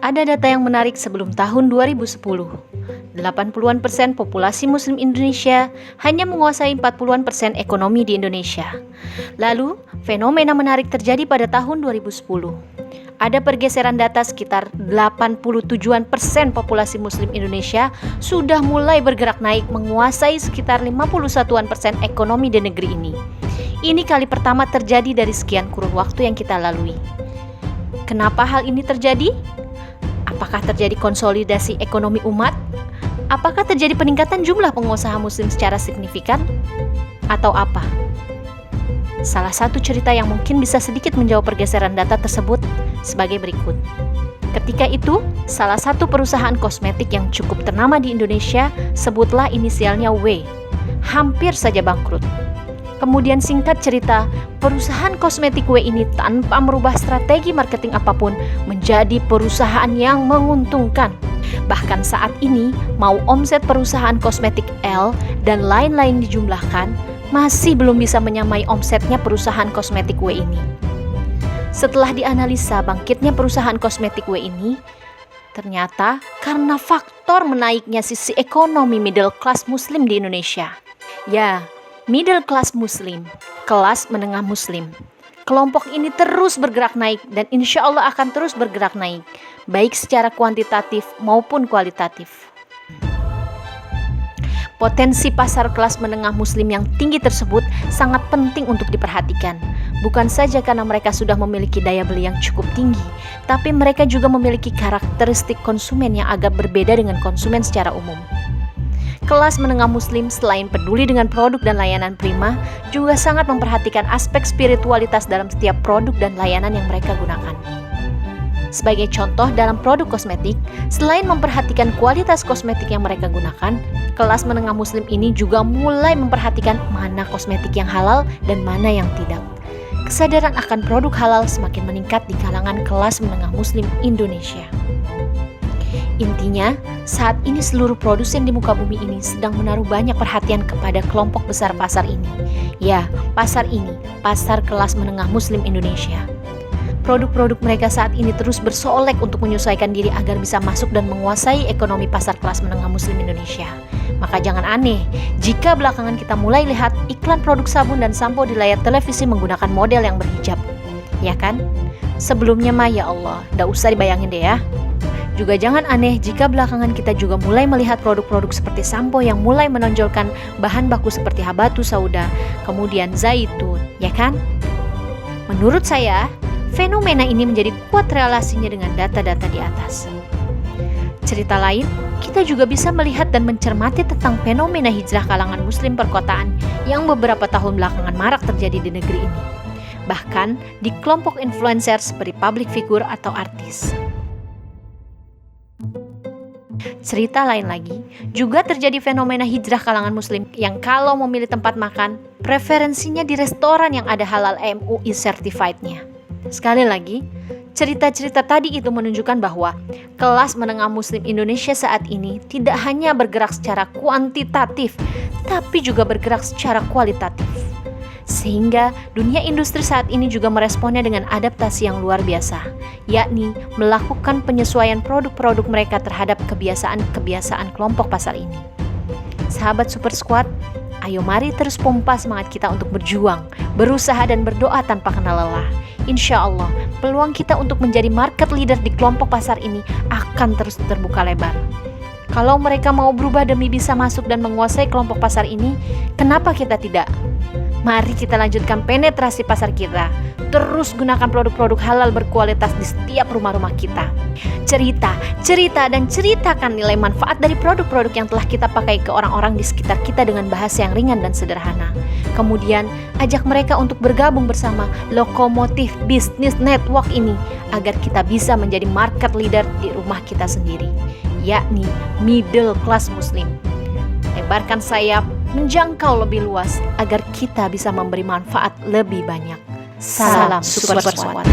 Ada data yang menarik sebelum tahun 2010. 80-an% populasi Muslim Indonesia hanya menguasai 40-an% ekonomi di Indonesia. Lalu, fenomena menarik terjadi pada tahun 2010. Ada pergeseran data sekitar 87-an% populasi Muslim Indonesia sudah mulai bergerak naik menguasai sekitar 51-an% ekonomi di negeri ini. Ini kali pertama terjadi dari sekian kurun waktu yang kita lalui. Kenapa hal ini terjadi? Apakah terjadi konsolidasi ekonomi umat? Apakah terjadi peningkatan jumlah pengusaha muslim secara signifikan? Atau apa? Salah satu cerita yang mungkin bisa sedikit menjawab pergeseran data tersebut sebagai berikut. Ketika itu, salah satu perusahaan kosmetik yang cukup ternama di Indonesia, sebutlah inisialnya W, hampir saja bangkrut. Kemudian singkat cerita, perusahaan kosmetik W ini tanpa merubah strategi marketing apapun menjadi perusahaan yang menguntungkan. Bahkan saat ini, mau omset perusahaan kosmetik L dan lain-lain dijumlahkan, masih belum bisa menyamai omsetnya perusahaan kosmetik W ini. Setelah dianalisa bangkitnya perusahaan kosmetik W ini, ternyata karena faktor menaiknya sisi ekonomi middle class muslim di Indonesia. Ya, middle class muslim, kelas menengah muslim. Kelompok ini terus bergerak naik dan insya Allah akan terus bergerak naik, baik secara kuantitatif maupun kualitatif. Potensi pasar kelas menengah muslim yang tinggi tersebut sangat penting untuk diperhatikan. Bukan saja karena mereka sudah memiliki daya beli yang cukup tinggi, tapi mereka juga memiliki karakteristik konsumen yang agak berbeda dengan konsumen secara umum. Kelas menengah muslim selain peduli dengan produk dan layanan prima, juga sangat memperhatikan aspek spiritualitas dalam setiap produk dan layanan yang mereka gunakan. Sebagai contoh dalam produk kosmetik, selain memperhatikan kualitas kosmetik yang mereka gunakan, kelas menengah muslim ini juga mulai memperhatikan mana kosmetik yang halal dan mana yang tidak. Kesadaran akan produk halal semakin meningkat di kalangan kelas menengah muslim Indonesia. Intinya, saat ini seluruh produsen di muka bumi ini sedang menaruh banyak perhatian kepada kelompok besar pasar ini. Ya, pasar ini, pasar kelas menengah muslim Indonesia. Produk-produk mereka saat ini terus bersolek untuk menyesuaikan diri agar bisa masuk dan menguasai ekonomi pasar kelas menengah muslim Indonesia. Maka jangan aneh jika belakangan kita mulai lihat iklan produk sabun dan sampo di layar televisi menggunakan model yang berhijab. Ya kan? Sebelumnya mah ya Allah, nggak usah dibayangin deh ya. Juga jangan aneh jika belakangan kita juga mulai melihat produk-produk seperti sampo yang mulai menonjolkan bahan baku seperti habatus sauda, kemudian zaitun, ya kan? Menurut saya, fenomena ini menjadi kuat relasinya dengan data-data di atas. Cerita lain, kita juga bisa melihat dan mencermati tentang fenomena hijrah kalangan muslim perkotaan yang beberapa tahun belakangan marak terjadi di negeri ini. Bahkan di kelompok influencer seperti public figure atau artis. Cerita lain lagi, juga terjadi fenomena hijrah kalangan muslim yang kalau memilih tempat makan, preferensinya di restoran yang ada halal MUI certified-nya. Sekali lagi, cerita-cerita tadi itu menunjukkan bahwa kelas menengah muslim Indonesia saat ini tidak hanya bergerak secara kuantitatif, tapi juga bergerak secara kualitatif. Sehingga dunia industri saat ini juga meresponnya dengan adaptasi yang luar biasa, yakni melakukan penyesuaian produk-produk mereka terhadap kebiasaan-kebiasaan kelompok pasar ini. Sahabat Super Squad, ayo mari terus pompa semangat kita untuk berjuang, berusaha dan berdoa tanpa kenal lelah. Insya Allah, peluang kita untuk menjadi market leader di kelompok pasar ini akan terus terbuka lebar. Kalau mereka mau berubah demi bisa masuk dan menguasai kelompok pasar ini, kenapa kita tidak? Mari kita lanjutkan penetrasi pasar kita. Terus gunakan produk-produk halal berkualitas di setiap rumah-rumah kita. Ceritakan nilai manfaat dari produk-produk yang telah kita pakai ke orang-orang di sekitar kita dengan bahasa yang ringan dan sederhana. Kemudian, ajak mereka untuk bergabung bersama Lokomotif Bisnis Network ini agar kita bisa menjadi market leader di rumah kita sendiri, yakni middle class muslim. Lebarkan sayap, menjangkau lebih luas agar kita bisa memberi manfaat lebih banyak. Salam Super Squad.